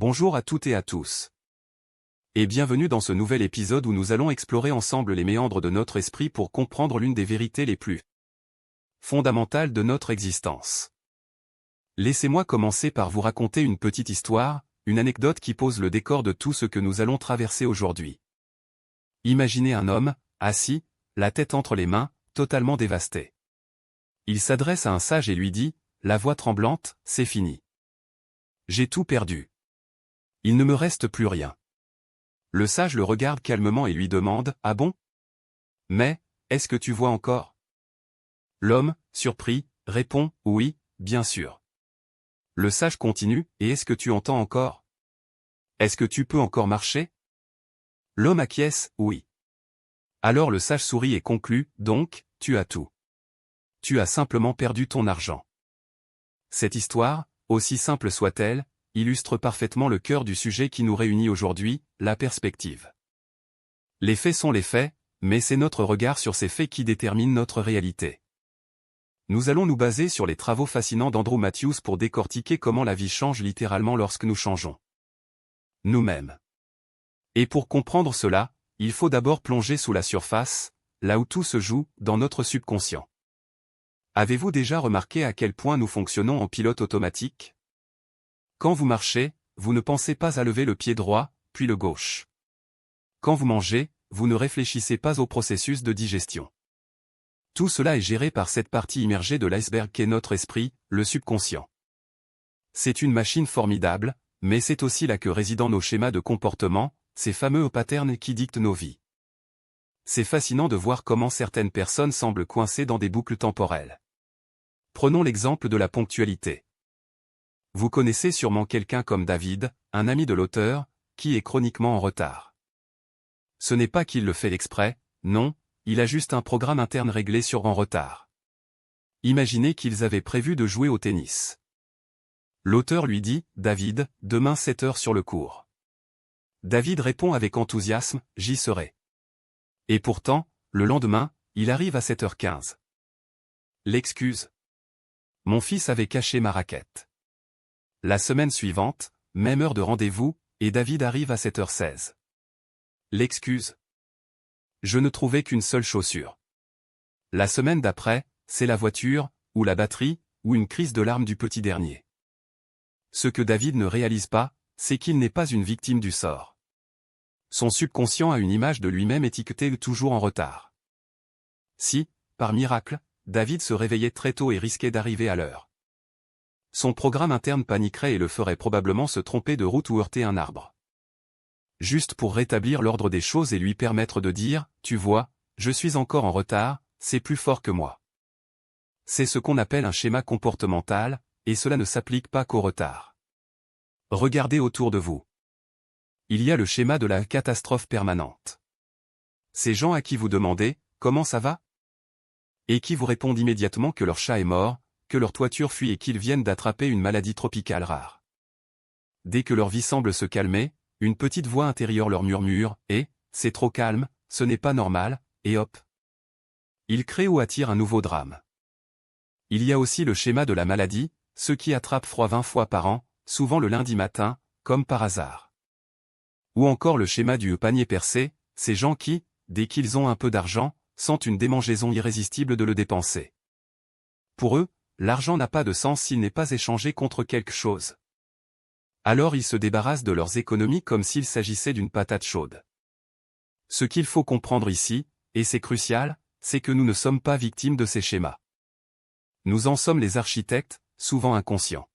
Bonjour à toutes et à tous. Et bienvenue dans ce nouvel épisode où nous allons explorer ensemble les méandres de notre esprit pour comprendre l'une des vérités les plus fondamentales de notre existence. Laissez-moi commencer par vous raconter une petite histoire, une anecdote qui pose le décor de tout ce que nous allons traverser aujourd'hui. Imaginez un homme, assis, la tête entre les mains, totalement dévasté. Il s'adresse à un sage et lui dit, la voix tremblante, c'est fini. J'ai tout perdu. Il ne me reste plus rien. Le sage le regarde calmement et lui demande, ah bon? Mais, est-ce que tu vois encore? L'homme, surpris, répond, oui, bien sûr. Le sage continue, et est-ce que tu entends encore? Est-ce que tu peux encore marcher? L'homme acquiesce, oui. Alors le sage sourit et conclut, donc, tu as tout. Tu as simplement perdu ton argent. Cette histoire, aussi simple soit-elle, illustre parfaitement le cœur du sujet qui nous réunit aujourd'hui, la perspective. Les faits sont les faits, mais c'est notre regard sur ces faits qui détermine notre réalité. Nous allons nous baser sur les travaux fascinants d'Andrew Matthews pour décortiquer comment la vie change littéralement lorsque nous changeons nous-mêmes. Et pour comprendre cela, il faut d'abord plonger sous la surface, là où tout se joue, dans notre subconscient. Avez-vous déjà remarqué à quel point nous fonctionnons en pilote automatique? Quand vous marchez, vous ne pensez pas à lever le pied droit, puis le gauche. Quand vous mangez, vous ne réfléchissez pas au processus de digestion. Tout cela est géré par cette partie immergée de l'iceberg qu'est notre esprit, le subconscient. C'est une machine formidable, mais c'est aussi là que résident nos schémas de comportement, ces fameux patterns qui dictent nos vies. C'est fascinant de voir comment certaines personnes semblent coincées dans des boucles temporelles. Prenons l'exemple de la ponctualité. Vous connaissez sûrement quelqu'un comme David, un ami de l'auteur, qui est chroniquement en retard. Ce n'est pas qu'il le fait exprès, non, il a juste un programme interne réglé sur en retard. Imaginez qu'ils avaient prévu de jouer au tennis. L'auteur lui dit, David, demain 7 heures sur le court. David répond avec enthousiasme, j'y serai. Et pourtant, le lendemain, il arrive à 7h15. L'excuse. Mon fils avait caché ma raquette. La semaine suivante, même heure de rendez-vous, et David arrive à 7h16. L'excuse. Je ne trouvais qu'une seule chaussure. La semaine d'après, c'est la voiture, ou la batterie, ou une crise de larmes du petit dernier. Ce que David ne réalise pas, c'est qu'il n'est pas une victime du sort. Son subconscient a une image de lui-même étiquetée toujours en retard. Si, par miracle, David se réveillait très tôt et risquait d'arriver à l'heure, son programme interne paniquerait et le ferait probablement se tromper de route ou heurter un arbre. Juste pour rétablir l'ordre des choses et lui permettre de dire, tu vois, je suis encore en retard, c'est plus fort que moi. C'est ce qu'on appelle un schéma comportemental, et cela ne s'applique pas qu'au retard. Regardez autour de vous. Il y a le schéma de la catastrophe permanente. Ces gens à qui vous demandez, comment ça va? Et qui vous répondent immédiatement que leur chat est mort, que leur toiture fuit et qu'ils viennent d'attraper une maladie tropicale rare. Dès que leur vie semble se calmer, une petite voix intérieure leur murmure, c'est trop calme, ce n'est pas normal, et hop. Ils créent ou attirent un nouveau drame. Il y a aussi le schéma de la maladie, ceux qui attrapent froid 20 fois par an, souvent le lundi matin, comme par hasard. Ou encore le schéma du panier percé, ces gens qui, dès qu'ils ont un peu d'argent, sentent une démangeaison irrésistible de le dépenser. Pour eux, l'argent n'a pas de sens s'il n'est pas échangé contre quelque chose. Alors ils se débarrassent de leurs économies comme s'il s'agissait d'une patate chaude. Ce qu'il faut comprendre ici, et c'est crucial, c'est que nous ne sommes pas victimes de ces schémas. Nous en sommes les architectes, souvent inconscients.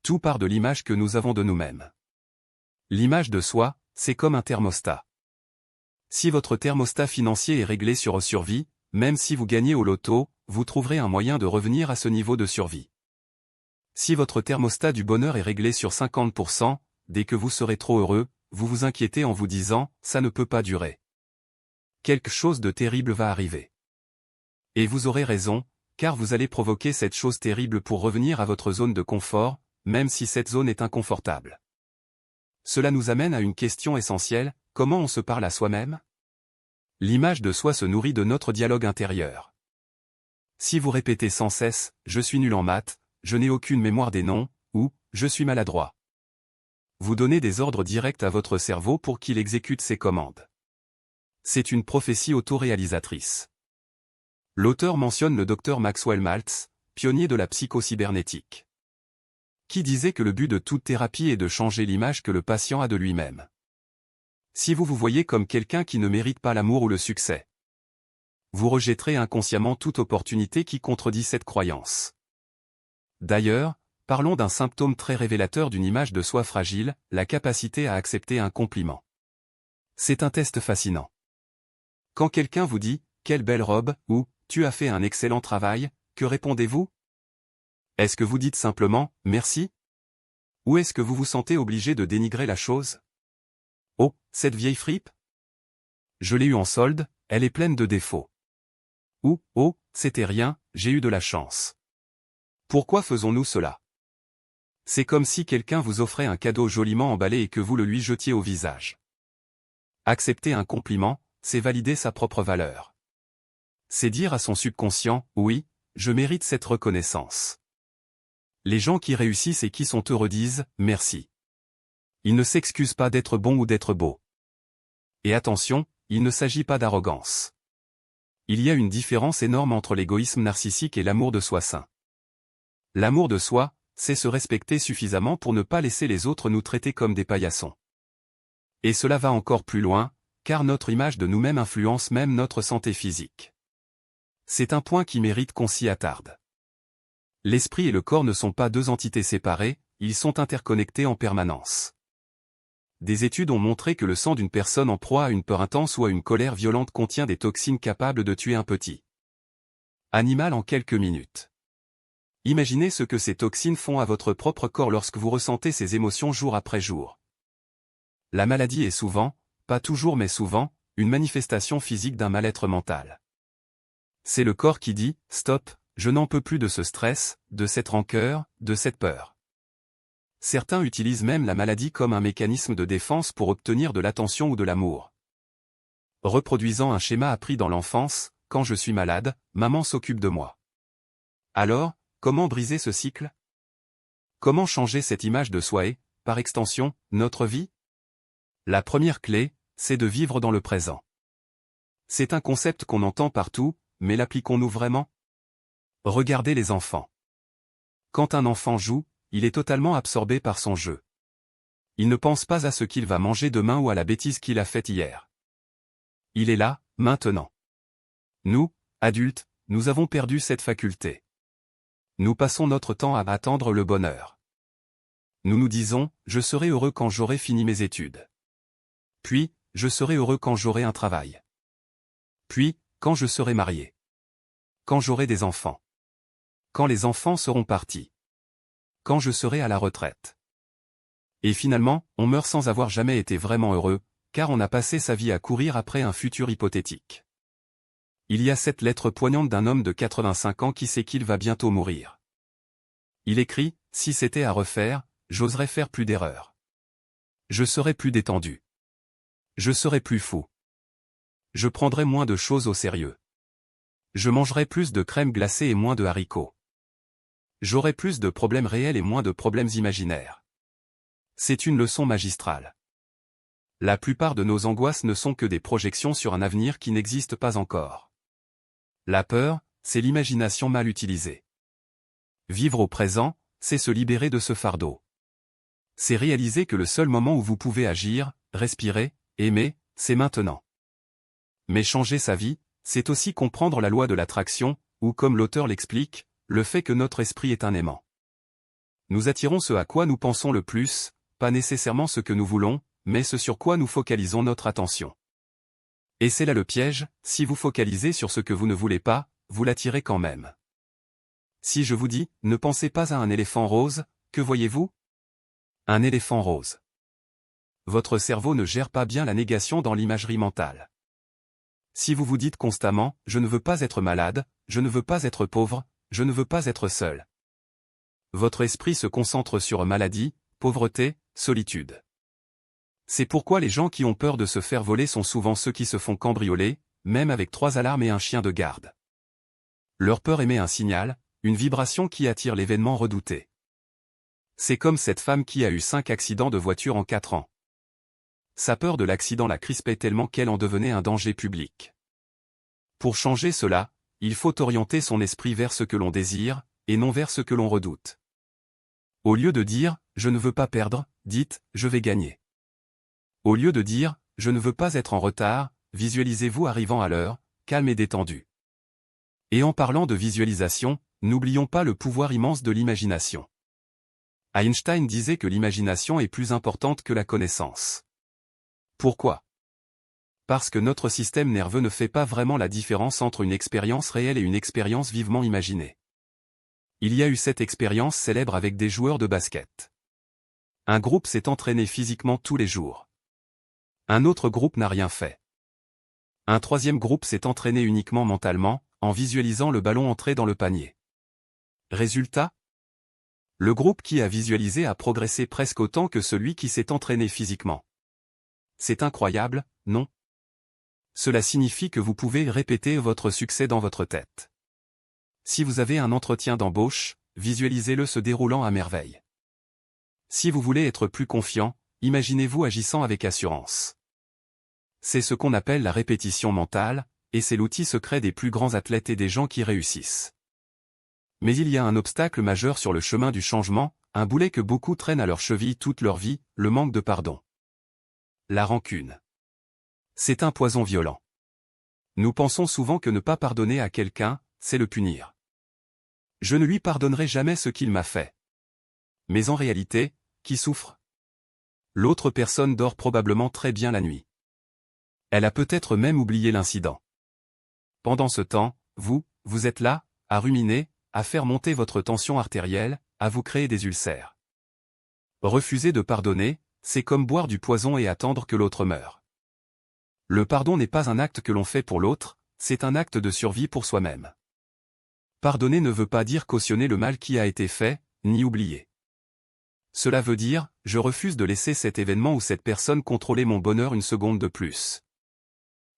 Tout part de l'image que nous avons de nous-mêmes. L'image de soi, c'est comme un thermostat. Si votre thermostat financier est réglé sur survie, même si vous gagnez au loto, vous trouverez un moyen de revenir à ce niveau de survie. Si votre thermostat du bonheur est réglé sur 50%, dès que vous serez trop heureux, vous vous inquiétez en vous disant « ça ne peut pas durer ». Quelque chose de terrible va arriver. Et vous aurez raison, car vous allez provoquer cette chose terrible pour revenir à votre zone de confort, même si cette zone est inconfortable. Cela nous amène à une question essentielle, comment on se parle à soi-même? L'image de soi se nourrit de notre dialogue intérieur. Si vous répétez sans cesse « je suis nul en maths », « je n'ai aucune mémoire des noms » ou « je suis maladroit », Vous donnez des ordres directs à votre cerveau pour qu'il exécute ses commandes. C'est une prophétie autoréalisatrice. L'auteur mentionne le docteur Maxwell Maltz, pionnier de la psychocybernétique, qui disait que le but de toute thérapie est de changer l'image que le patient a de lui-même. Si vous vous voyez comme quelqu'un qui ne mérite pas l'amour ou le succès, vous rejetterez inconsciemment toute opportunité qui contredit cette croyance. D'ailleurs, parlons d'un symptôme très révélateur d'une image de soi fragile, la capacité à accepter un compliment. C'est un test fascinant. Quand quelqu'un vous dit « Quelle belle robe » ou « Tu as fait un excellent travail », que répondez-vous? Est-ce que vous dites simplement « Merci » ou est-ce que vous vous sentez obligé de dénigrer la chose? Oh, cette vieille fripe? Je l'ai eue en solde, elle est pleine de défauts. Ou, oh, c'était rien, j'ai eu de la chance. Pourquoi faisons-nous cela? C'est comme si quelqu'un vous offrait un cadeau joliment emballé et que vous le lui jetiez au visage. Accepter un compliment, c'est valider sa propre valeur. C'est dire à son subconscient, oui, je mérite cette reconnaissance. Les gens qui réussissent et qui sont heureux disent « merci ». Ils ne s'excusent pas d'être bons ou d'être beaux. Et attention, il ne s'agit pas d'arrogance. Il y a une différence énorme entre l'égoïsme narcissique et l'amour de soi sain. L'amour de soi, c'est se respecter suffisamment pour ne pas laisser les autres nous traiter comme des paillassons. Et cela va encore plus loin, car notre image de nous-mêmes influence même notre santé physique. C'est un point qui mérite qu'on s'y attarde. L'esprit et le corps ne sont pas deux entités séparées, ils sont interconnectés en permanence. Des études ont montré que le sang d'une personne en proie à une peur intense ou à une colère violente contient des toxines capables de tuer un petit animal en quelques minutes. Imaginez ce que ces toxines font à votre propre corps lorsque vous ressentez ces émotions jour après jour. La maladie est souvent, pas toujours mais souvent, une manifestation physique d'un mal-être mental. C'est le corps qui dit « Stop, je n'en peux plus de ce stress, de cette rancœur, de cette peur ». Certains utilisent même la maladie comme un mécanisme de défense pour obtenir de l'attention ou de l'amour. Reproduisant un schéma appris dans l'enfance, quand je suis malade, maman s'occupe de moi. Alors, comment briser ce cycle? Comment changer cette image de soi et, par extension, notre vie? La première clé, c'est de vivre dans le présent. C'est un concept qu'on entend partout, mais l'appliquons-nous vraiment? Regardez les enfants. Quand un enfant joue, il est totalement absorbé par son jeu. Il ne pense pas à ce qu'il va manger demain ou à la bêtise qu'il a faite hier. Il est là, maintenant. Nous, adultes, nous avons perdu cette faculté. Nous passons notre temps à attendre le bonheur. Nous nous disons, je serai heureux quand j'aurai fini mes études. Puis, je serai heureux quand j'aurai un travail. Puis, quand je serai marié. Quand j'aurai des enfants. Quand les enfants seront partis. Quand je serai à la retraite. Et finalement, on meurt sans avoir jamais été vraiment heureux, car on a passé sa vie à courir après un futur hypothétique. Il y a cette lettre poignante d'un homme de 85 ans qui sait qu'il va bientôt mourir. Il écrit, « Si c'était à refaire, j'oserais faire plus d'erreurs. Je serais plus détendu. Je serais plus fou. Je prendrais moins de choses au sérieux. Je mangerais plus de crème glacée et moins de haricots. J'aurais plus de problèmes réels et moins de problèmes imaginaires. » C'est une leçon magistrale. La plupart de nos angoisses ne sont que des projections sur un avenir qui n'existe pas encore. La peur, c'est l'imagination mal utilisée. Vivre au présent, c'est se libérer de ce fardeau. C'est réaliser que le seul moment où vous pouvez agir, respirer, aimer, c'est maintenant. Mais changer sa vie, c'est aussi comprendre la loi de l'attraction, ou comme l'auteur l'explique, le fait que notre esprit est un aimant. Nous attirons ce à quoi nous pensons le plus, pas nécessairement ce que nous voulons, mais ce sur quoi nous focalisons notre attention. Et c'est là le piège, si vous focalisez sur ce que vous ne voulez pas, vous l'attirez quand même. Si je vous dis, ne pensez pas à un éléphant rose, que voyez-vous? Un éléphant rose. Votre cerveau ne gère pas bien la négation dans l'imagerie mentale. Si vous vous dites constamment, je ne veux pas être malade, je ne veux pas être pauvre, je ne veux pas être seul. Votre esprit se concentre sur maladie, pauvreté, solitude. C'est pourquoi les gens qui ont peur de se faire voler sont souvent ceux qui se font cambrioler, même avec 3 alarmes et un chien de garde. Leur peur émet un signal, une vibration qui attire l'événement redouté. C'est comme cette femme qui a eu 5 accidents de voiture en 4 ans. Sa peur de l'accident la crispait tellement qu'elle en devenait un danger public. Pour changer cela, il faut orienter son esprit vers ce que l'on désire, et non vers ce que l'on redoute. Au lieu de dire « je ne veux pas perdre », dites « je vais gagner ». Au lieu de dire « je ne veux pas être en retard », visualisez-vous arrivant à l'heure, calme et détendu. Et en parlant de visualisation, n'oublions pas le pouvoir immense de l'imagination. Einstein disait que l'imagination est plus importante que la connaissance. Pourquoi? Parce que notre système nerveux ne fait pas vraiment la différence entre une expérience réelle et une expérience vivement imaginée. Il y a eu cette expérience célèbre avec des joueurs de basket. Un groupe s'est entraîné physiquement tous les jours. Un autre groupe n'a rien fait. Un troisième groupe s'est entraîné uniquement mentalement, en visualisant le ballon entrer dans le panier. Résultat? Le groupe qui a visualisé a progressé presque autant que celui qui s'est entraîné physiquement. C'est incroyable, non? Cela signifie que vous pouvez répéter votre succès dans votre tête. Si vous avez un entretien d'embauche, visualisez-le se déroulant à merveille. Si vous voulez être plus confiant, imaginez-vous agissant avec assurance. C'est ce qu'on appelle la répétition mentale, et c'est l'outil secret des plus grands athlètes et des gens qui réussissent. Mais il y a un obstacle majeur sur le chemin du changement, un boulet que beaucoup traînent à leur cheville toute leur vie, le manque de pardon. La rancune. C'est un poison violent. Nous pensons souvent que ne pas pardonner à quelqu'un, c'est le punir. Je ne lui pardonnerai jamais ce qu'il m'a fait. Mais en réalité, qui souffre? L'autre personne dort probablement très bien la nuit. Elle a peut-être même oublié l'incident. Pendant ce temps, vous êtes là, à ruminer, à faire monter votre tension artérielle, à vous créer des ulcères. Refuser de pardonner, c'est comme boire du poison et attendre que l'autre meure. Le pardon n'est pas un acte que l'on fait pour l'autre, c'est un acte de survie pour soi-même. Pardonner ne veut pas dire cautionner le mal qui a été fait, ni oublier. Cela veut dire, je refuse de laisser cet événement ou cette personne contrôler mon bonheur une seconde de plus.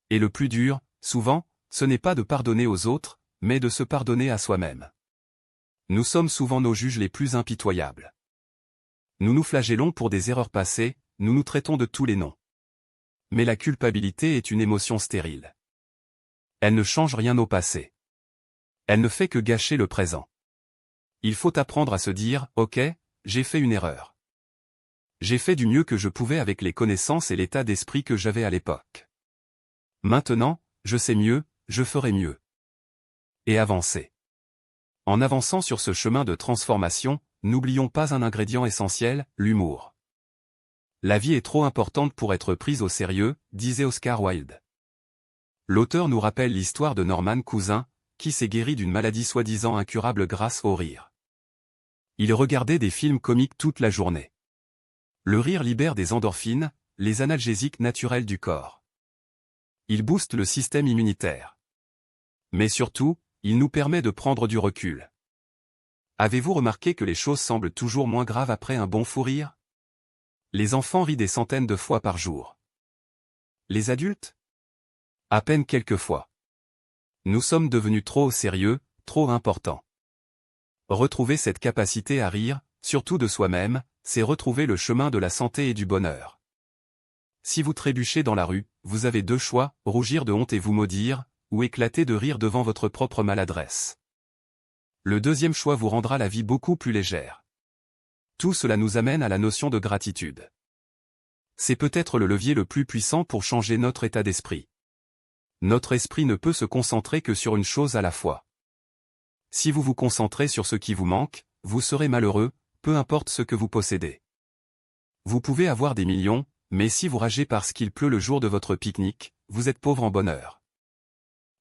Et le plus dur, souvent, ce n'est pas de pardonner aux autres, mais de se pardonner à soi-même. Nous sommes souvent nos juges les plus impitoyables. Nous nous flagellons pour des erreurs passées, nous nous traitons de tous les noms. Mais la culpabilité est une émotion stérile. Elle ne change rien au passé. Elle ne fait que gâcher le présent. Il faut apprendre à se dire, ok, j'ai fait une erreur. J'ai fait du mieux que je pouvais avec les connaissances et l'état d'esprit que j'avais à l'époque. Maintenant, je sais mieux, je ferai mieux. Et avancer. En avançant sur ce chemin de transformation, n'oublions pas un ingrédient essentiel, l'humour. La vie est trop importante pour être prise au sérieux, disait Oscar Wilde. L'auteur nous rappelle l'histoire de Norman Cousin, qui s'est guéri d'une maladie soi-disant incurable grâce au rire. Il regardait des films comiques toute la journée. Le rire libère des endorphines, les analgésiques naturels du corps. Il booste le système immunitaire. Mais surtout, il nous permet de prendre du recul. Avez-vous remarqué que les choses semblent toujours moins graves après un bon fou rire? Les enfants rient des centaines de fois par jour. Les adultes? À peine quelques fois. Nous sommes devenus trop sérieux, trop importants. Retrouver cette capacité à rire, surtout de soi-même, c'est retrouver le chemin de la santé et du bonheur. Si vous trébuchez dans la rue, vous avez deux choix, rougir de honte et vous maudire, ou éclater de rire devant votre propre maladresse. Le deuxième choix vous rendra la vie beaucoup plus légère. Tout cela nous amène à la notion de gratitude. C'est peut-être le levier le plus puissant pour changer notre état d'esprit. Notre esprit ne peut se concentrer que sur une chose à la fois. Si vous vous concentrez sur ce qui vous manque, vous serez malheureux, peu importe ce que vous possédez. Vous pouvez avoir des millions, mais si vous ragez parce qu'il pleut le jour de votre pique-nique, vous êtes pauvre en bonheur.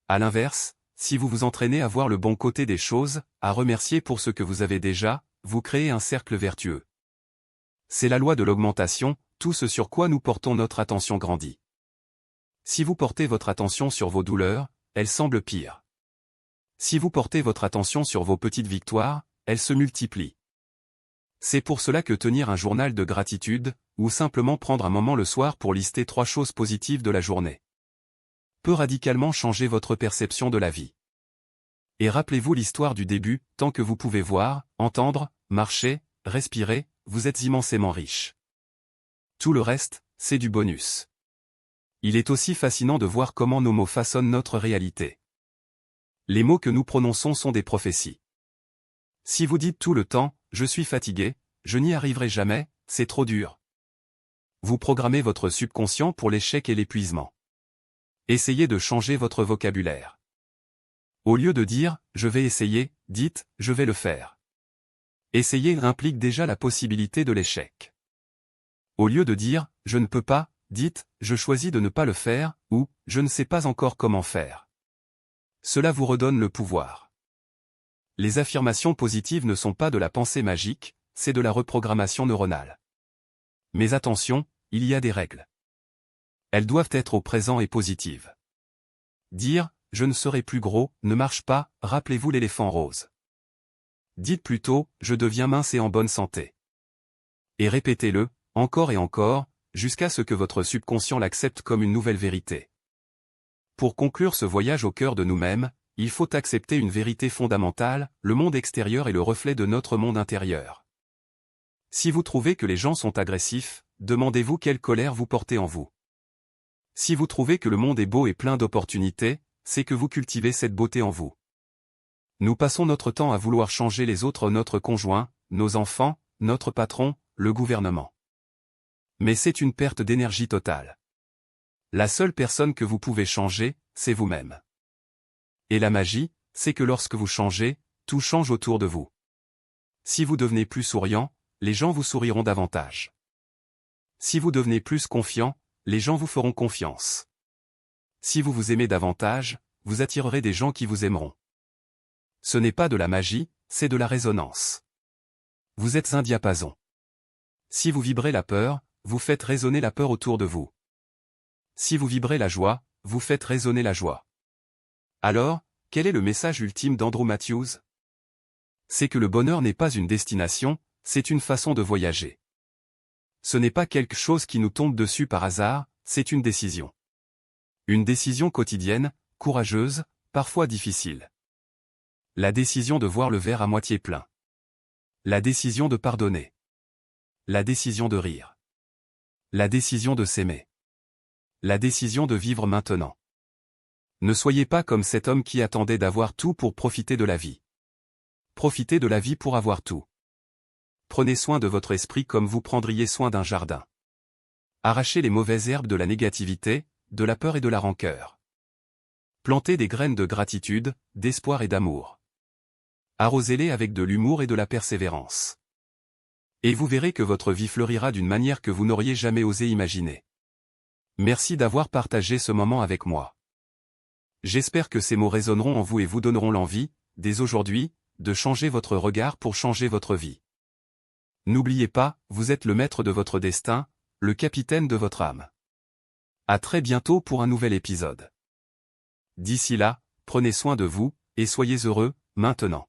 À l'inverse, si vous vous entraînez à voir le bon côté des choses, à remercier pour ce que vous avez déjà, vous créez un cercle vertueux. C'est la loi de l'augmentation, tout ce sur quoi nous portons notre attention grandit. Si vous portez votre attention sur vos douleurs, elles semblent pires. Si vous portez votre attention sur vos petites victoires, elles se multiplient. C'est pour cela que tenir un journal de gratitude, ou simplement prendre un moment le soir pour lister 3 choses positives de la journée, peut radicalement changer votre perception de la vie. Et rappelez-vous l'histoire du début, tant que vous pouvez voir, entendre, marcher, respirer, vous êtes immensément riche. Tout le reste, c'est du bonus. Il est aussi fascinant de voir comment nos mots façonnent notre réalité. Les mots que nous prononçons sont des prophéties. Si vous dites tout le temps « je suis fatigué »,« je n'y arriverai jamais »,« c'est trop dur », vous programmez votre subconscient pour l'échec et l'épuisement. Essayez de changer votre vocabulaire. Au lieu de dire « je vais essayer », dites « je vais le faire ». Essayer implique déjà la possibilité de l'échec. Au lieu de dire « je ne peux pas », dites « je choisis de ne pas le faire » ou « je ne sais pas encore comment faire ». Cela vous redonne le pouvoir. Les affirmations positives ne sont pas de la pensée magique, c'est de la reprogrammation neuronale. Mais attention, il y a des règles. Elles doivent être au présent et positives. Dire « je ne serai plus gros » ne marche pas, rappelez-vous l'éléphant rose. Dites plutôt « je deviens mince et en bonne santé ». Et répétez-le, encore et encore, jusqu'à ce que votre subconscient l'accepte comme une nouvelle vérité. Pour conclure ce voyage au cœur de nous-mêmes, il faut accepter une vérité fondamentale, le monde extérieur est le reflet de notre monde intérieur. Si vous trouvez que les gens sont agressifs, demandez-vous quelle colère vous portez en vous. Si vous trouvez que le monde est beau et plein d'opportunités, c'est que vous cultivez cette beauté en vous. Nous passons notre temps à vouloir changer les autres, notre conjoint, nos enfants, notre patron, le gouvernement. Mais c'est une perte d'énergie totale. La seule personne que vous pouvez changer, c'est vous-même. Et la magie, c'est que lorsque vous changez, tout change autour de vous. Si vous devenez plus souriant, les gens vous souriront davantage. Si vous devenez plus confiant, les gens vous feront confiance. Si vous vous aimez davantage, vous attirerez des gens qui vous aimeront. Ce n'est pas de la magie, c'est de la résonance. Vous êtes un diapason. Si vous vibrez la peur, vous faites résonner la peur autour de vous. Si vous vibrez la joie, vous faites résonner la joie. Alors, quel est le message ultime d'Andrew Matthews? C'est que le bonheur n'est pas une destination, c'est une façon de voyager. Ce n'est pas quelque chose qui nous tombe dessus par hasard, c'est une décision. Une décision quotidienne, courageuse, parfois difficile. La décision de voir le verre à moitié plein. La décision de pardonner. La décision de rire. La décision de s'aimer. La décision de vivre maintenant. Ne soyez pas comme cet homme qui attendait d'avoir tout pour profiter de la vie. Profitez de la vie pour avoir tout. Prenez soin de votre esprit comme vous prendriez soin d'un jardin. Arrachez les mauvaises herbes de la négativité, de la peur et de la rancœur. Plantez des graines de gratitude, d'espoir et d'amour. Arrosez-les avec de l'humour et de la persévérance. Et vous verrez que votre vie fleurira d'une manière que vous n'auriez jamais osé imaginer. Merci d'avoir partagé ce moment avec moi. J'espère que ces mots résonneront en vous et vous donneront l'envie, dès aujourd'hui, de changer votre regard pour changer votre vie. N'oubliez pas, vous êtes le maître de votre destin, le capitaine de votre âme. À très bientôt pour un nouvel épisode. D'ici là, prenez soin de vous, et soyez heureux, maintenant.